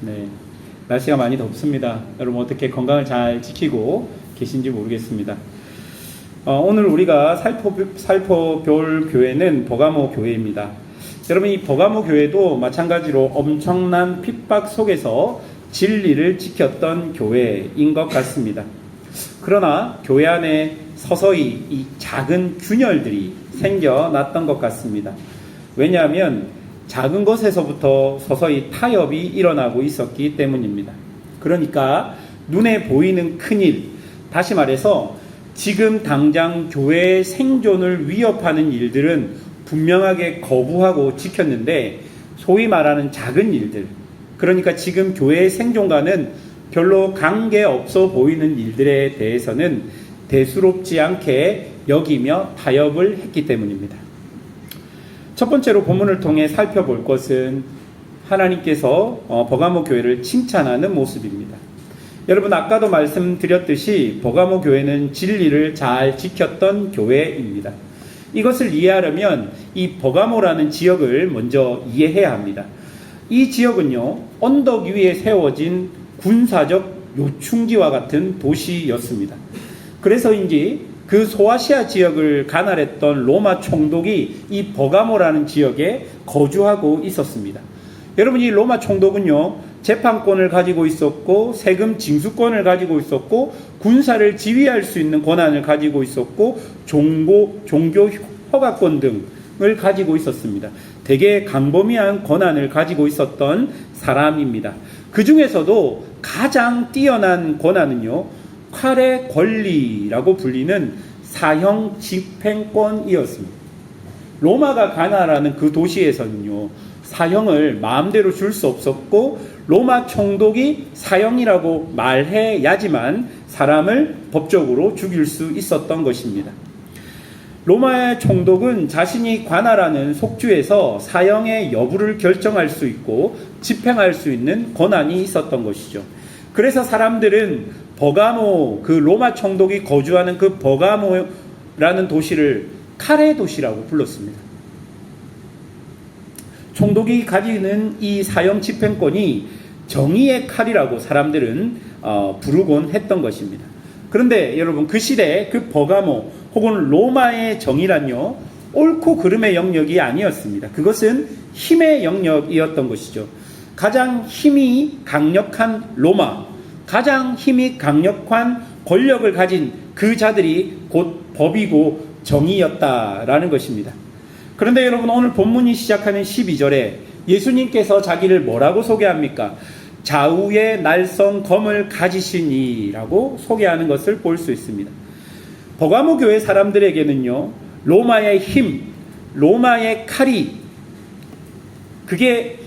네, 날씨가 많이 덥습니다. 여러분 어떻게 건강을 잘 지키고 계신지 모르겠습니다. 오늘 우리가 살펴볼 교회는 버가모 교회입니다. 여러분 이 버가모 교회도 마찬가지로 엄청난 핍박 속에서 진리를 지켰던 교회인 것 같습니다. 그러나 교회 안에 서서히 이 작은 균열들이 생겨났던 것 같습니다. 왜냐하면 작은 것에서부터 서서히 타협이 일어나고 있었기 때문입니다. 그러니까 눈에 보이는 큰일, 다시 말해서 지금 당장 교회의 생존을 위협하는 일들은 분명하게 거부하고 지켰는데, 소위 말하는 작은 일들, 그러니까 지금 교회의 생존과는 별로 관계없어 보이는 일들에 대해서는 대수롭지 않게 여기며 타협을 했기 때문입니다. 첫 번째로 본문을 통해 살펴볼 것은 하나님께서 버가모 교회를 칭찬하는 모습입니다. 여러분 아까도 말씀드렸듯이 버가모 교회는 진리를 잘 지켰던 교회입니다. 이것을 이해하려면 이 버가모라는 지역을 먼저 이해해야 합니다. 이 지역은요, 언덕 위에 세워진 군사적 요충지와 같은 도시였습니다. 그래서인지 그 소아시아 지역을 관할했던 로마 총독이 이 버가모라는 지역에 거주하고 있었습니다. 여러분 이 로마 총독은요, 재판권을 가지고 있었고 세금 징수권을 가지고 있었고 군사를 지휘할 수 있는 권한을 가지고 있었고 종교 허가권 등을 가지고 있었습니다. 되게 강범위한 권한을 가지고 있었던 사람입니다. 그 중에서도 가장 뛰어난 권한은요, 칼의 권리라고 불리는 사형 집행권이었습니다. 로마가 관할하는 그 도시에서는요, 사형을 마음대로 줄 수 없었고 로마 총독이 사형이라고 말해야지만 사람을 법적으로 죽일 수 있었던 것입니다. 로마의 총독은 자신이 관할하는 속주에서 사형의 여부를 결정할 수 있고 집행할 수 있는 권한이 있었던 것이죠. 그래서 사람들은 버가모, 그 로마 총독이 거주하는 그 버가모라는 도시를 칼의 도시라고 불렀습니다. 총독이 가지는 이 사형 집행권이 정의의 칼이라고 사람들은 부르곤 했던 것입니다. 그런데 여러분 그 시대에 그 버가모 혹은 로마의 정의란요, 옳고 그름의 영역이 아니었습니다. 그것은 힘의 영역이었던 것이죠. 가장 힘이 강력한 로마, 가장 힘이 강력한 권력을 가진 그 자들이 곧 법이고 정의였다라는 것입니다. 그런데 여러분 오늘 본문이 시작하는 12절에 예수님께서 자기를 뭐라고 소개합니까? 좌우의 날성 검을 가지시니라고 소개하는 것을 볼 수 있습니다. 버가모 교회 사람들에게는요, 로마의 힘, 로마의 칼이 그게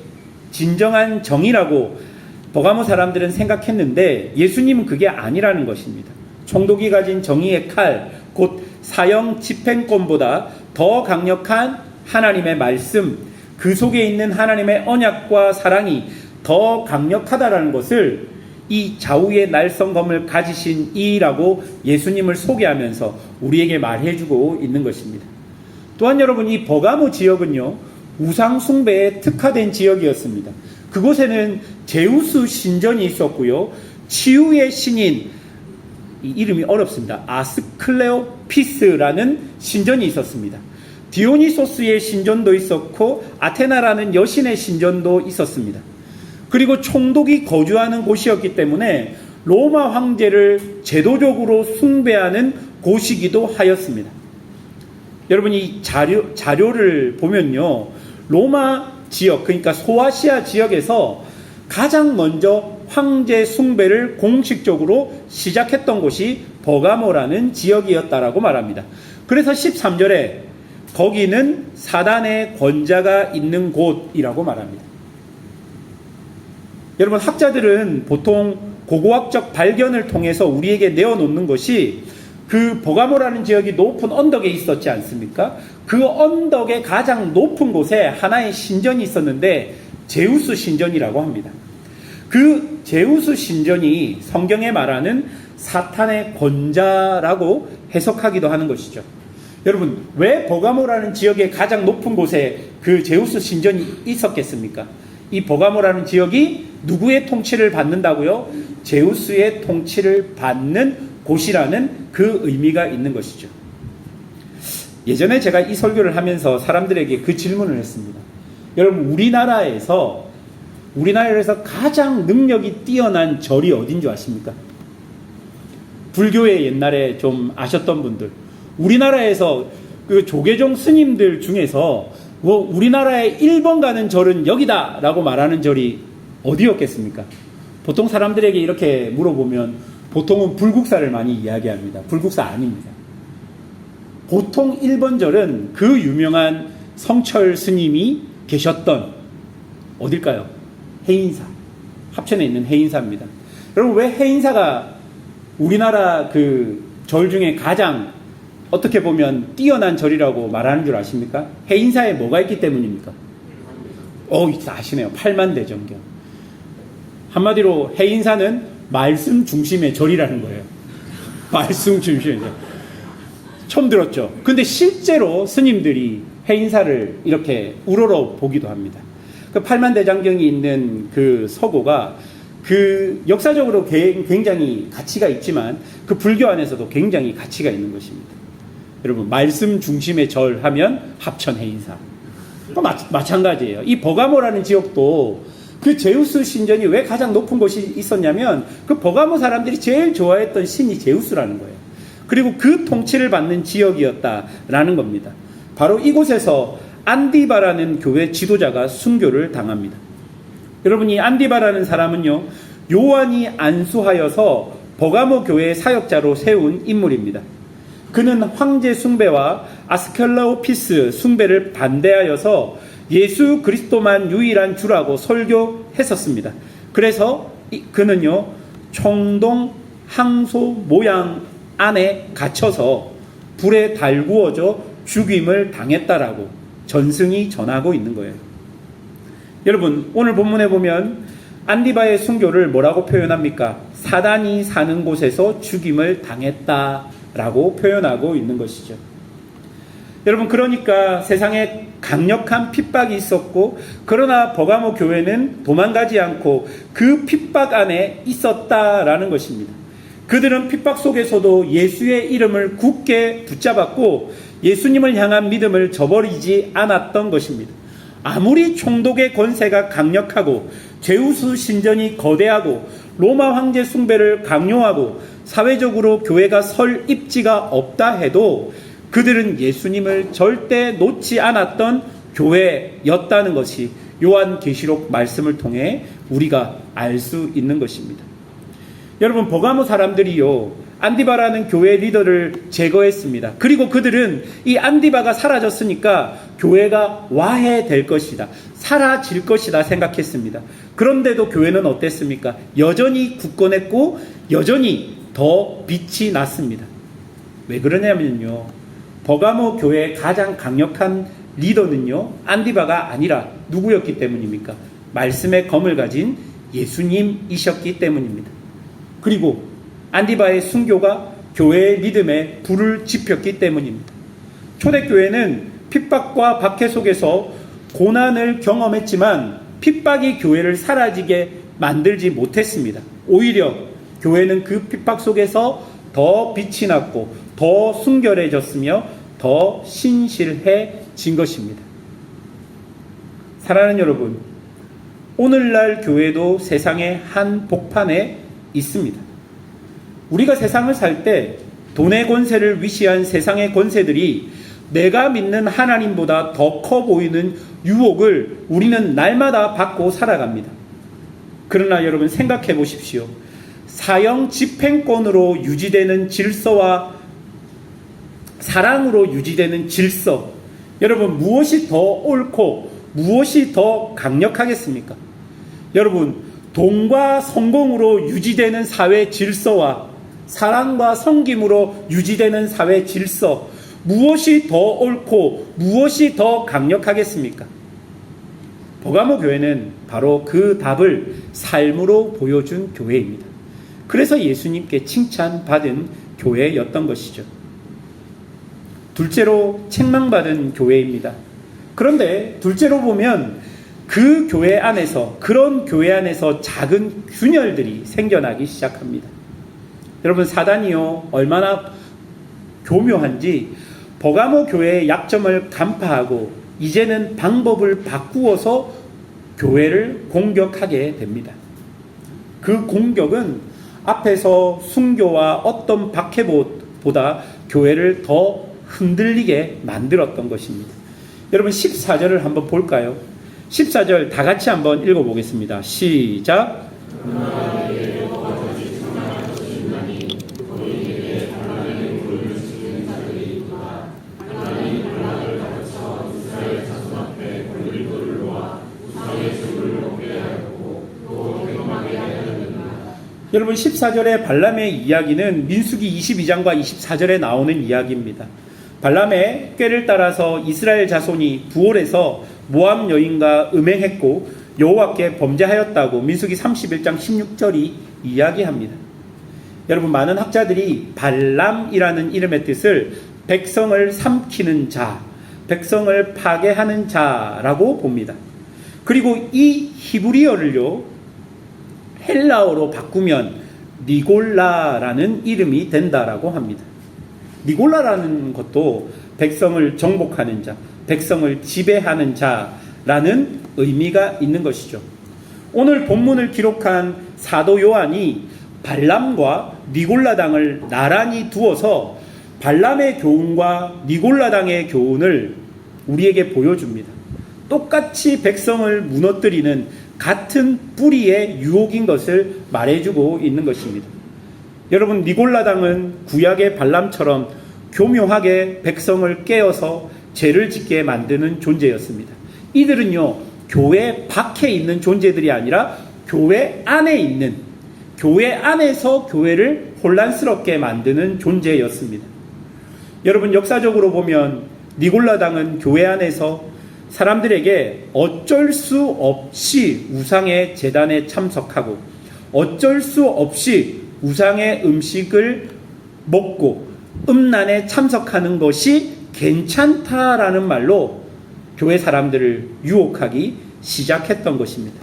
진정한 정의라고 버가모 사람들은 생각했는데 예수님은 그게 아니라는 것입니다. 총독이 가진 정의의 칼, 곧 사형 집행권보다 더 강력한 하나님의 말씀, 그 속에 있는 하나님의 언약과 사랑이 더 강력하다라는 것을 이 좌우의 날성검을 가지신 이라고 예수님을 소개하면서 우리에게 말해주고 있는 것입니다. 또한 여러분 이 버가모 지역은요, 우상 숭배에 특화된 지역이었습니다. 그곳에는 제우스 신전이 있었고요, 치유의 신인, 이 이름이 어렵습니다. 아스클레오피스라는 신전이 있었습니다. 디오니소스의 신전도 있었고 아테나라는 여신의 신전도 있었습니다. 그리고 총독이 거주하는 곳이었기 때문에 로마 황제를 제도적으로 숭배하는 곳이기도 하였습니다. 여러분 이 자료를 보면요, 로마 지역, 그러니까 소아시아 지역에서 가장 먼저 황제 숭배를 공식적으로 시작했던 곳이 버가모라는 지역이었다라고 말합니다. 그래서 13절에 거기는 사단의 권자가 있는 곳이라고 말합니다. 여러분 학자들은 보통 고고학적 발견을 통해서 우리에게 내어놓는 것이 그 버가모라는 지역이 높은 언덕에 있었지 않습니까? 그 언덕의 가장 높은 곳에 하나의 신전이 있었는데 제우스 신전이라고 합니다. 그 제우스 신전이 성경에 말하는 사탄의 권자라고 해석하기도 하는 것이죠. 여러분 왜 버가모라는 지역의 가장 높은 곳에 그 제우스 신전이 있었겠습니까? 이 버가모라는 지역이 누구의 통치를 받는다고요? 제우스의 통치를 받는 곳이라는 그 의미가 있는 것이죠. 예전에 제가 이 설교를 하면서 사람들에게 그 질문을 했습니다. 여러분, 우리나라에서 가장 능력이 뛰어난 절이 어딘 줄 아십니까? 불교의 옛날에 좀 아셨던 분들, 우리나라에서 그 조계종 스님들 중에서 우리나라의 1번 가는 절은 여기다 라고 말하는 절이 어디였겠습니까? 보통 사람들에게 이렇게 물어보면 보통은 불국사를 많이 이야기합니다. 불국사 아닙니다. 보통 1번 절은 그 유명한 성철 스님이 계셨던 어딜까요? 해인사. 합천에 있는 해인사입니다. 여러분, 왜 해인사가 우리나라 그 절 중에 가장 어떻게 보면 뛰어난 절이라고 말하는 줄 아십니까? 해인사에 뭐가 있기 때문입니까? 아시네요. 팔만대정경. 한마디로 해인사는 말씀 중심의 절이라는 거예요. 말씀 중심의 절. 처음 들었죠? 근데 실제로 스님들이 해인사를 이렇게 우러러 보기도 합니다. 그 팔만대장경이 있는 그 서고가 그 역사적으로 굉장히 가치가 있지만 그 불교 안에서도 굉장히 가치가 있는 것입니다. 여러분, 말씀 중심의 절 하면 합천 해인사. 마찬가지예요. 이 버가모라는 지역도 그 제우스 신전이 왜 가장 높은 곳이 있었냐면 그 버가모 사람들이 제일 좋아했던 신이 제우스라는 거예요. 그리고 그 통치를 받는 지역이었다라는 겁니다. 바로 이곳에서 안디바라는 교회 지도자가 순교를 당합니다. 여러분, 이 안디바라는 사람은요, 요한이 안수하여서 버가모 교회의 사역자로 세운 인물입니다. 그는 황제 숭배와 아스클라오피스 숭배를 반대하여서 예수 그리스도만 유일한 주라고 설교했었습니다. 그래서 그는요, 청동 항소 모양 안에 갇혀서 불에 달구어져 죽임을 당했다라고 전승이 전하고 있는 거예요. 여러분, 오늘 본문에 보면 안디바의 순교를 뭐라고 표현합니까? 사단이 사는 곳에서 죽임을 당했다라고 표현하고 있는 것이죠. 여러분, 그러니까 세상에 강력한 핍박이 있었고, 그러나 버가모 교회는 도망가지 않고 그 핍박 안에 있었다라는 것입니다. 그들은 핍박 속에서도 예수의 이름을 굳게 붙잡았고 예수님을 향한 믿음을 저버리지 않았던 것입니다. 아무리 총독의 권세가 강력하고 제우스 신전이 거대하고 로마 황제 숭배를 강요하고 사회적으로 교회가 설 입지가 없다 해도 그들은 예수님을 절대 놓지 않았던 교회였다는 것이 요한계시록 말씀을 통해 우리가 알 수 있는 것입니다. 여러분, 버가모 사람들이요, 안디바라는 교회 리더를 제거했습니다. 그리고 그들은 이 안디바가 사라졌으니까 교회가 와해될 것이다, 사라질 것이다 생각했습니다. 그런데도 교회는 어땠습니까? 여전히 굳건했고 여전히 더 빛이 났습니다. 왜 그러냐면요, 버가모 교회의 가장 강력한 리더는요, 안디바가 아니라 누구였기 때문입니까? 말씀의 검을 가진 예수님이셨기 때문입니다. 그리고 안디바의 순교가 교회의 믿음에 불을 지폈기 때문입니다. 초대교회는 핍박과 박해 속에서 고난을 경험했지만 핍박이 교회를 사라지게 만들지 못했습니다. 오히려 교회는 그 핍박 속에서 더 빛이 났고 더 순결해졌으며 더 신실해진 것입니다. 사랑하는 여러분, 오늘날 교회도 세상의 한 복판에 있습니다. 우리가 세상을 살 때 돈의 권세를 위시한 세상의 권세들이 내가 믿는 하나님보다 더 커 보이는 유혹을 우리는 날마다 받고 살아갑니다. 그러나 여러분, 생각해 보십시오. 사형 집행권으로 유지되는 질서와 사랑으로 유지되는 질서, 여러분, 무엇이 더 옳고 무엇이 더 강력하겠습니까? 여러분, 돈과 성공으로 유지되는 사회 질서와 사랑과 섬김으로 유지되는 사회 질서, 무엇이 더 옳고 무엇이 더 강력하겠습니까? 버가모 교회는 바로 그 답을 삶으로 보여준 교회입니다. 그래서 예수님께 칭찬받은 교회였던 것이죠. 둘째로 책망받은 교회입니다. 그런데 둘째로 보면 그 교회 안에서, 그런 교회 안에서 작은 균열들이 생겨나기 시작합니다. 여러분, 사단이요, 얼마나 교묘한지 버가모 교회의 약점을 간파하고 이제는 방법을 바꾸어서 교회를 공격하게 됩니다. 그 공격은 앞에서 순교와 어떤 박해보다 교회를 더 흔들리게 만들었던 것입니다. 여러분, 14절을 한번 볼까요? 14절 다 같이 한번 읽어보겠습니다. 시작. 여러분, 14절의 발람의 이야기는 민수기 22장과 24절에 나오는 이야기입니다. 발람의 꾀를 따라서 이스라엘 자손이 부올에서 모압 여인과 음행했고 여호와께 범죄하였다고 민수기 31장 16절이 이야기합니다. 여러분, 많은 학자들이 발람이라는 이름의 뜻을 백성을 삼키는 자, 백성을 파괴하는 자라고 봅니다. 그리고 이 히브리어를요, 헬라어로 바꾸면 니골라라는 이름이 된다라고 합니다. 니골라라는 것도 백성을 정복하는 자, 백성을 지배하는 자라는 의미가 있는 것이죠. 오늘 본문을 기록한 사도 요한이 발람과 니골라당을 나란히 두어서 발람의 교훈과 니골라당의 교훈을 우리에게 보여줍니다. 똑같이 백성을 무너뜨리는 같은 뿌리의 유혹인 것을 말해주고 있는 것입니다. 여러분, 니골라당은 구약의 발람처럼 교묘하게 백성을 깨어서 죄를 짓게 만드는 존재였습니다. 이들은요, 교회 밖에 있는 존재들이 아니라 교회 안에 있는, 교회 안에서 교회를 혼란스럽게 만드는 존재였습니다. 여러분, 역사적으로 보면 니골라당은 교회 안에서 사람들에게 어쩔 수 없이 우상의 제단에 참석하고 어쩔 수 없이 우상의 음식을 먹고 음란에 참석하는 것이 괜찮다라는 말로 교회 사람들을 유혹하기 시작했던 것입니다.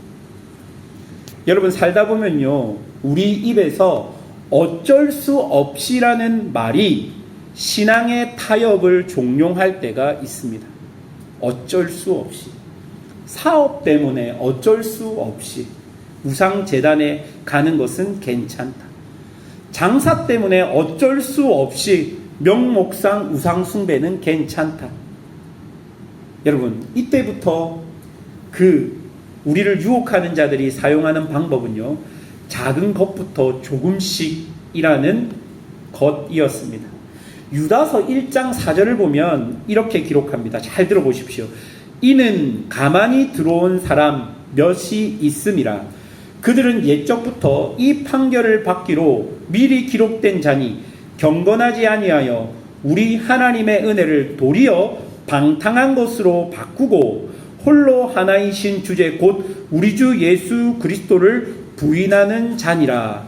여러분, 살다 보면요, 우리 입에서 어쩔 수 없이라는 말이 신앙의 타협을 종용할 때가 있습니다. 어쩔 수 없이, 사업 때문에 어쩔 수 없이 우상 제단에 가는 것은 괜찮다. 장사 때문에 어쩔 수 없이 명목상 우상 숭배는 괜찮다. 여러분, 이때부터 우리를 유혹하는 자들이 사용하는 방법은요, 작은 것부터 조금씩이라는 것이었습니다. 유다서 1장 4절을 보면 이렇게 기록합니다. 잘 들어보십시오. 이는 가만히 들어온 사람 몇이 있음이라. 그들은 옛적부터 이 판결을 받기로 미리 기록된 자니 경건하지 아니하여 우리 하나님의 은혜를 도리어 방탕한 것으로 바꾸고 홀로 하나이신 주제 곧 우리 주 예수 그리스도를 부인하는 자니라.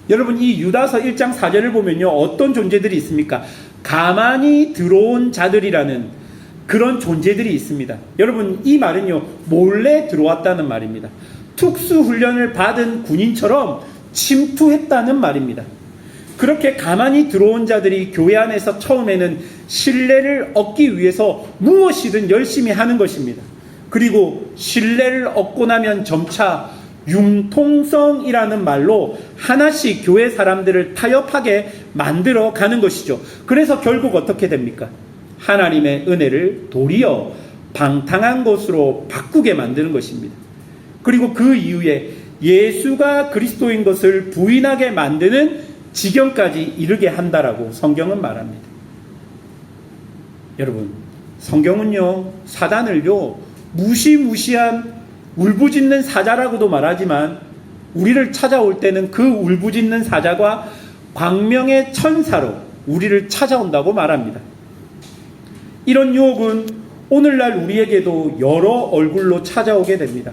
여러분, 이 유다서 1장 4절을 보면요, 어떤 존재들이 있습니까? 가만히 들어온 자들이라는 그런 존재들이 있습니다. 여러분, 이 말은요, 몰래 들어왔다는 말입니다. 특수훈련을 받은 군인처럼 침투했다는 말입니다. 그렇게 가만히 들어온 자들이 교회 안에서 처음에는 신뢰를 얻기 위해서 무엇이든 열심히 하는 것입니다. 그리고 신뢰를 얻고 나면 점차 융통성이라는 말로 하나씩 교회 사람들을 타협하게 만들어 가는 것이죠. 그래서 결국 어떻게 됩니까? 하나님의 은혜를 도리어 방탕한 것으로 바꾸게 만드는 것입니다. 그리고 그 이후에 예수가 그리스도인 것을 부인하게 만드는 지경까지 이르게 한다라고 성경은 말합니다. 여러분, 성경은요, 사단을요, 무시무시한 울부짖는 사자라고도 말하지만 우리를 찾아올 때는 그 울부짖는 사자가 광명의 천사로 우리를 찾아온다고 말합니다. 이런 유혹은 오늘날 우리에게도 여러 얼굴로 찾아오게 됩니다.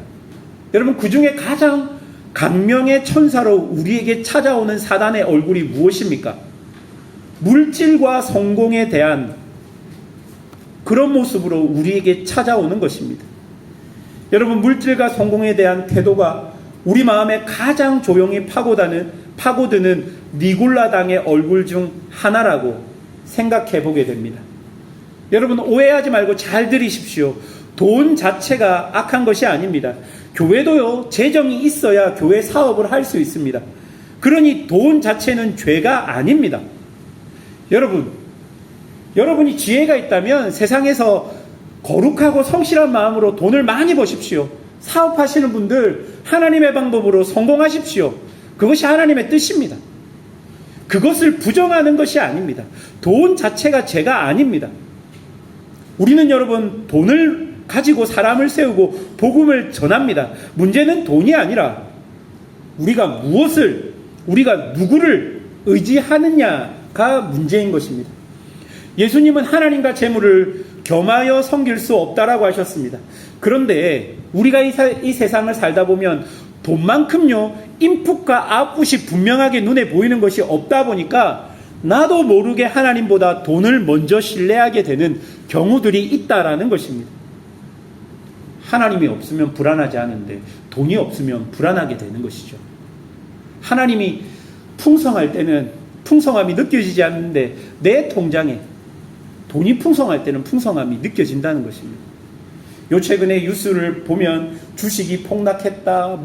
여러분, 그 중에 가장 광명의 천사로 우리에게 찾아오는 사단의 얼굴이 무엇입니까? 물질과 성공에 대한 그런 모습으로 우리에게 찾아오는 것입니다. 여러분, 물질과 성공에 대한 태도가 우리 마음에 가장 조용히 파고드는 니골라당의 얼굴 중 하나라고 생각해 보게 됩니다. 여러분, 오해하지 말고 잘 들으십시오. 돈 자체가 악한 것이 아닙니다. 교회도요, 재정이 있어야 교회 사업을 할 수 있습니다. 그러니 돈 자체는 죄가 아닙니다. 여러분이 지혜가 있다면 세상에서 거룩하고 성실한 마음으로 돈을 많이 버십시오. 사업하시는 분들 하나님의 방법으로 성공하십시오. 그것이 하나님의 뜻입니다. 그것을 부정하는 것이 아닙니다. 돈 자체가 죄가 아닙니다. 우리는 여러분, 돈을 가지고 사람을 세우고 복음을 전합니다. 문제는 돈이 아니라 우리가 누구를 의지하느냐가 문제인 것입니다. 예수님은 하나님과 재물을 겸하여 섬길 수 없다라고 하셨습니다. 그런데 우리가 이 세상을 살다 보면 돈만큼요, 인풋과 아웃풋이 분명하게 눈에 보이는 것이 없다 보니까 나도 모르게 하나님보다 돈을 먼저 신뢰하게 되는 경우들이 있다라는 것입니다. 하나님이 없으면 불안하지 않은데 돈이 없으면 불안하게 되는 것이죠. 하나님이 풍성할 때는 풍성함이 느껴지지 않는데 내 통장에 돈이 풍성할 때는 풍성함이 느껴진다는 것입니다. 요 최근에 뉴스를 보면 주식이 폭락했다,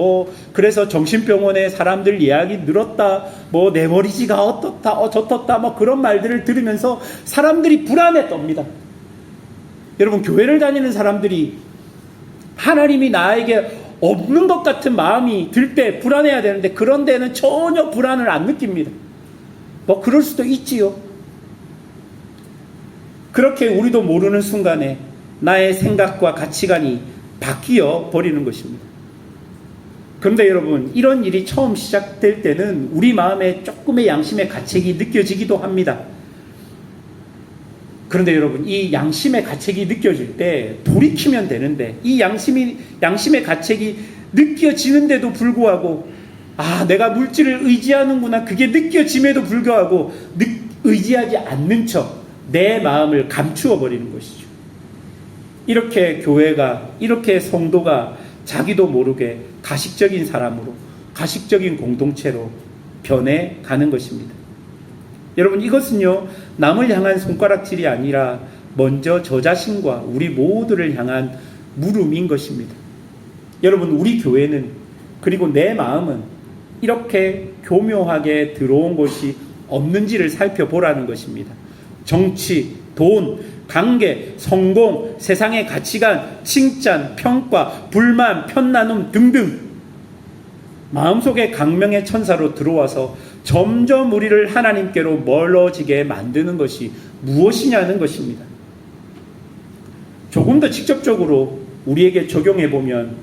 그래서 정신병원에 사람들 예약이 늘었다, 내 머리지가 어떻다, 저떻다, 그런 말들을 들으면서 사람들이 불안에 떱니다. 여러분, 교회를 다니는 사람들이 하나님이 나에게 없는 것 같은 마음이 들 때 불안해야 되는데 그런 데는 전혀 불안을 안 느낍니다. 그럴 수도 있지요. 그렇게 우리도 모르는 순간에 나의 생각과 가치관이 바뀌어 버리는 것입니다. 그런데 여러분, 이런 일이 처음 시작될 때는 우리 마음에 조금의 양심의 가책이 느껴지기도 합니다. 그런데 여러분, 이 양심의 가책이 느껴질 때 돌이키면 되는데 이 양심의 가책이 느껴지는데도 불구하고 내가 물질을 의지하는구나, 그게 느껴짐에도 불구하고 의지하지 않는 척 내 마음을 감추어 버리는 것이죠. 이렇게 교회가, 이렇게 성도가 자기도 모르게 가식적인 사람으로, 가식적인 공동체로 변해가는 것입니다. 여러분, 이것은요, 남을 향한 손가락질이 아니라 먼저 저 자신과 우리 모두를 향한 물음인 것입니다. 여러분, 우리 교회는, 그리고 내 마음은 이렇게 교묘하게 들어온 것이 없는지를 살펴보라는 것입니다. 정치, 돈, 관계, 성공, 세상의 가치관, 칭찬, 평가, 불만, 편나눔 등등 마음속에 강명의 천사로 들어와서 점점 우리를 하나님께로 멀어지게 만드는 것이 무엇이냐는 것입니다. 조금 더 직접적으로 우리에게 적용해 보면,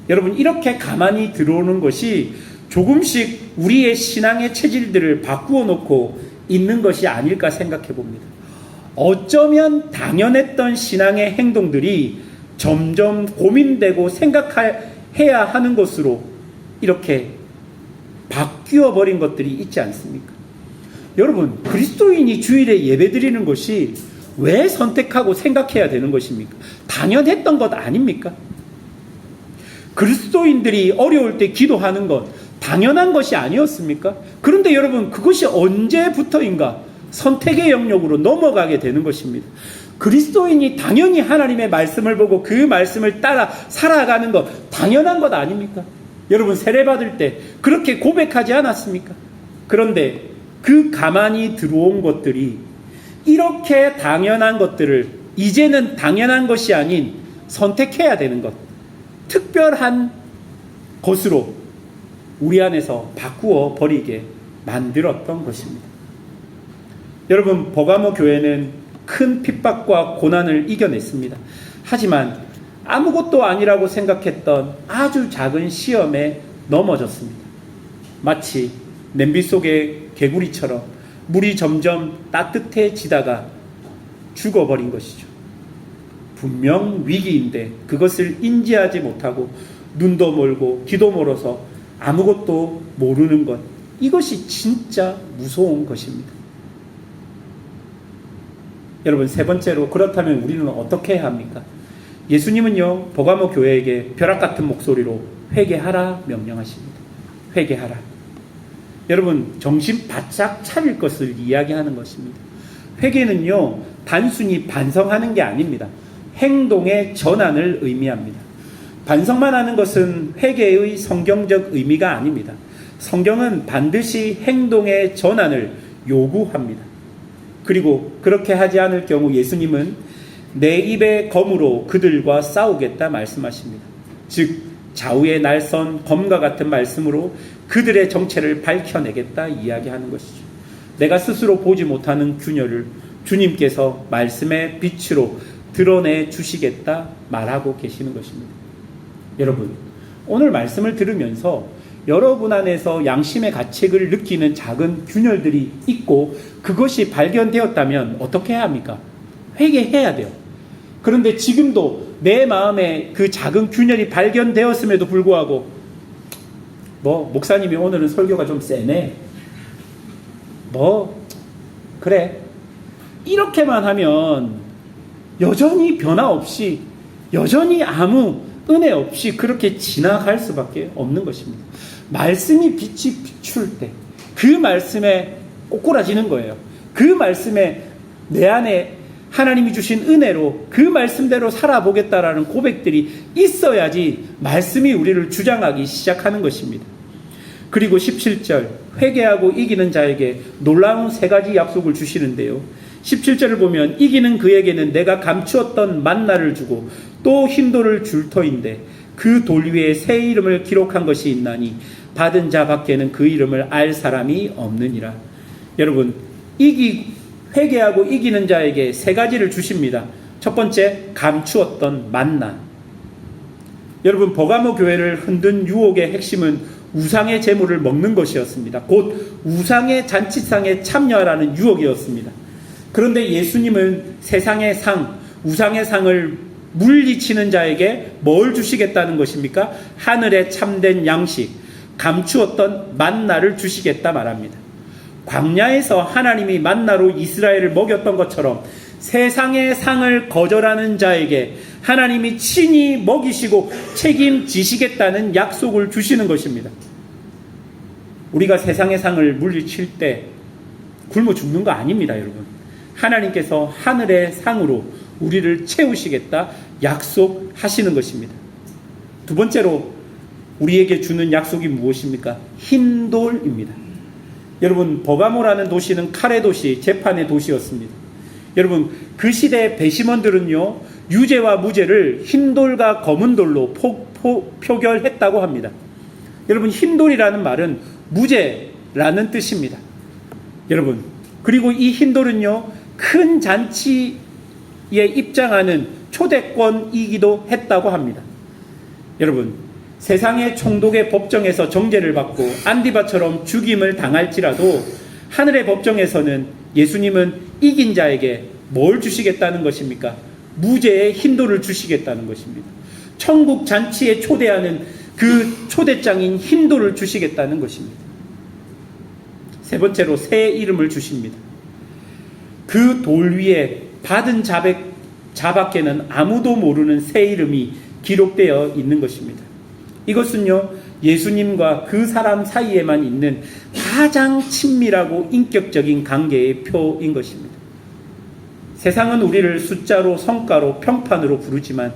여러분, 이렇게 가만히 들어오는 것이 조금씩 우리의 신앙의 체질들을 바꾸어 놓고 있는 것이 아닐까 생각해 봅니다. 어쩌면 당연했던 신앙의 행동들이 점점 고민되고 생각해야 하는 것으로 이렇게 바뀌어 버린 것들이 있지 않습니까? 여러분, 그리스도인이 주일에 예배드리는 것이 왜 선택하고 생각해야 되는 것입니까? 당연했던 것 아닙니까? 그리스도인들이 어려울 때 기도하는 것 당연한 것이 아니었습니까? 그런데 여러분, 그것이 언제부터인가 선택의 영역으로 넘어가게 되는 것입니다. 그리스도인이 당연히 하나님의 말씀을 보고 그 말씀을 따라 살아가는 것 당연한 것 아닙니까? 여러분, 세례받을 때 그렇게 고백하지 않았습니까? 그런데 그 가만히 들어온 것들이 이렇게 당연한 것들을 이제는 당연한 것이 아닌 선택해야 되는 것, 특별한 것으로 우리 안에서 바꾸어 버리게 만들었던 것입니다. 여러분, 버가모 교회는 큰 핍박과 고난을 이겨냈습니다. 하지만 아무것도 아니라고 생각했던 아주 작은 시험에 넘어졌습니다. 마치 냄비 속의 개구리처럼 물이 점점 따뜻해지다가 죽어버린 것이죠. 분명 위기인데 그것을 인지하지 못하고 눈도 멀고 귀도 멀어서 아무것도 모르는 것, 이것이 진짜 무서운 것입니다. 여러분, 세 번째로, 그렇다면 우리는 어떻게 해야 합니까? 예수님은요, 버가모 교회에게 벼락 같은 목소리로 회개하라 명령하십니다. 회개하라. 여러분, 정신 바짝 차릴 것을 이야기하는 것입니다. 회개는요, 단순히 반성하는 게 아닙니다. 행동의 전환을 의미합니다. 반성만 하는 것은 회개의 성경적 의미가 아닙니다. 성경은 반드시 행동의 전환을 요구합니다. 그리고 그렇게 하지 않을 경우 예수님은 내 입의 검으로 그들과 싸우겠다 말씀하십니다. 즉 좌우의 날선 검과 같은 말씀으로 그들의 정체를 밝혀내겠다 이야기하는 것이죠. 내가 스스로 보지 못하는 균열을 주님께서 말씀의 빛으로 드러내 주시겠다 말하고 계시는 것입니다. 여러분, 오늘 말씀을 들으면서 여러분 안에서 양심의 가책을 느끼는 작은 균열들이 있고 그것이 발견되었다면 어떻게 해야 합니까? 회개해야 돼요. 그런데 지금도 내 마음에 그 작은 균열이 발견되었음에도 불구하고 목사님이 오늘은 설교가 좀 세네. 그래. 이렇게만 하면 여전히 변화 없이 여전히 아무 은혜 없이 그렇게 지나갈 수밖에 없는 것입니다. 말씀이 빛이 비출 때 그 말씀에 꼬꾸라지는 거예요. 그 말씀에 내 안에 하나님이 주신 은혜로 그 말씀대로 살아보겠다라는 고백들이 있어야지 말씀이 우리를 주장하기 시작하는 것입니다. 그리고 17절, 회개하고 이기는 자에게 놀라운 3가지 약속을 주시는데요. 17절을 보면 이기는 그에게는 내가 감추었던 만나를 주고 또 흰돌을 줄 터인데 그 돌 위에 새 이름을 기록한 것이 있나니 받은 자 밖에는 그 이름을 알 사람이 없느니라. 여러분, 회개하고 이기는 자에게 3가지를 주십니다. 첫 번째, 감추었던 만나. 여러분, 버가모 교회를 흔든 유혹의 핵심은 우상의 제물을 먹는 것이었습니다. 곧 우상의 잔치상에 참여하라는 유혹이었습니다. 그런데 예수님은 세상의 상, 우상의 상을 물리치는 자에게 뭘 주시겠다는 것입니까? 하늘의 참된 양식, 감추었던 만나를 주시겠다 말합니다. 광야에서 하나님이 만나로 이스라엘을 먹였던 것처럼 세상의 상을 거절하는 자에게 하나님이 친히 먹이시고 책임지시겠다는 약속을 주시는 것입니다. 우리가 세상의 상을 물리칠 때 굶어 죽는 거 아닙니다, 여러분. 하나님께서 하늘의 상으로 우리를 채우시겠다 약속하시는 것입니다. 두 번째로 우리에게 주는 약속이 무엇입니까? 흰돌입니다. 여러분, 버가모라는 도시는 칼의 도시, 재판의 도시였습니다. 여러분, 그 시대의 배심원들은요, 유죄와 무죄를 흰돌과 검은 돌로 표결했다고 합니다. 여러분, 흰돌이라는 말은 무죄라는 뜻입니다. 여러분, 그리고 이 흰돌은요, 큰 잔치에 입장하는 초대권이기도 했다고 합니다. 여러분, 세상의 총독의 법정에서 정죄를 받고 안디바처럼 죽임을 당할지라도 하늘의 법정에서는 예수님은 이긴 자에게 뭘 주시겠다는 것입니까? 무죄의 흰돌을 주시겠다는 것입니다. 천국 잔치에 초대하는 그 초대장인 흰돌을 주시겠다는 것입니다. 세 번째로 새 이름을 주십니다. 그 돌 위에 받은 자 밖에는 아무도 모르는 새 이름이 기록되어 있는 것입니다. 이것은요, 예수님과 그 사람 사이에만 있는 가장 친밀하고 인격적인 관계의 표인 것입니다. 세상은 우리를 숫자로, 성과로, 평판으로 부르지만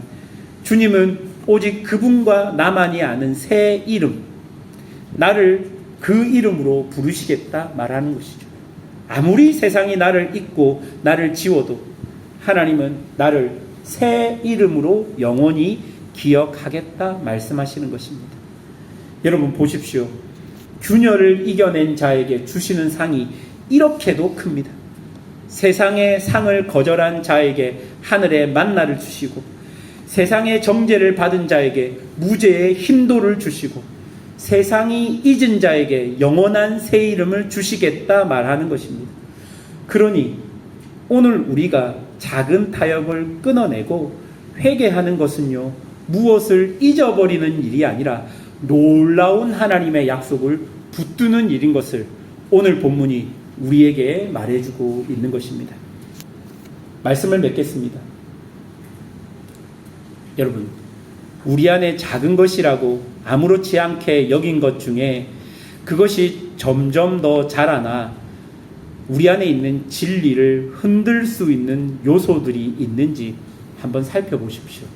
주님은 오직 그분과 나만이 아는 새 이름, 나를 그 이름으로 부르시겠다 말하는 것이죠. 아무리 세상이 나를 잊고 나를 지워도 하나님은 나를 새 이름으로 영원히 기억하겠다 말씀하시는 것입니다. 여러분 보십시오. 균열을 이겨낸 자에게 주시는 상이 이렇게도 큽니다. 세상의 상을 거절한 자에게 하늘의 만나를 주시고 세상의 정죄를 받은 자에게 무죄의 흰돌을 주시고 세상이 잊은 자에게 영원한 새 이름을 주시겠다 말하는 것입니다. 그러니 오늘 우리가 작은 타협을 끊어내고 회개하는 것은요, 무엇을 잊어버리는 일이 아니라 놀라운 하나님의 약속을 붙드는 일인 것을 오늘 본문이 우리에게 말해주고 있는 것입니다. 말씀을 맺겠습니다. 여러분, 우리 안에 작은 것이라고 아무렇지 않게 여긴 것 중에 그것이 점점 더 자라나 우리 안에 있는 진리를 흔들 수 있는 요소들이 있는지 한번 살펴보십시오.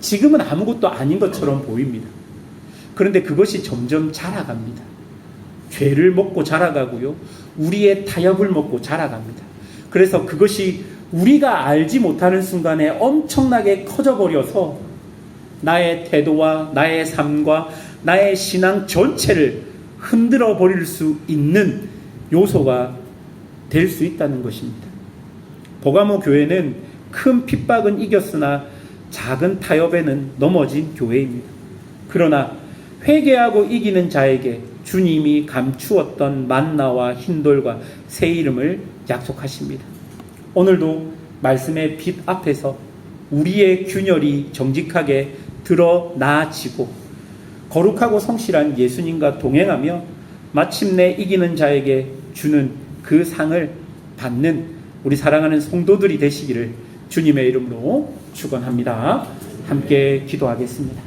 지금은 아무것도 아닌 것처럼 보입니다. 그런데 그것이 점점 자라갑니다. 죄를 먹고 자라가고요. 우리의 타협을 먹고 자라갑니다. 그래서 그것이 우리가 알지 못하는 순간에 엄청나게 커져버려서 나의 태도와 나의 삶과 나의 신앙 전체를 흔들어 버릴 수 있는 요소가 될 수 있다는 것입니다. 버가모 교회는 큰 핍박은 이겼으나 작은 타협에는 넘어진 교회입니다. 그러나 회개하고 이기는 자에게 주님이 감추었던 만나와 흰돌과 새 이름을 약속하십니다. 오늘도 말씀의 빛 앞에서 우리의 균열이 정직하게 드러나지고 거룩하고 성실한 예수님과 동행하며 마침내 이기는 자에게 주는 그 상을 받는 우리 사랑하는 성도들이 되시기를 주님의 이름으로 축원합니다. 함께 기도하겠습니다.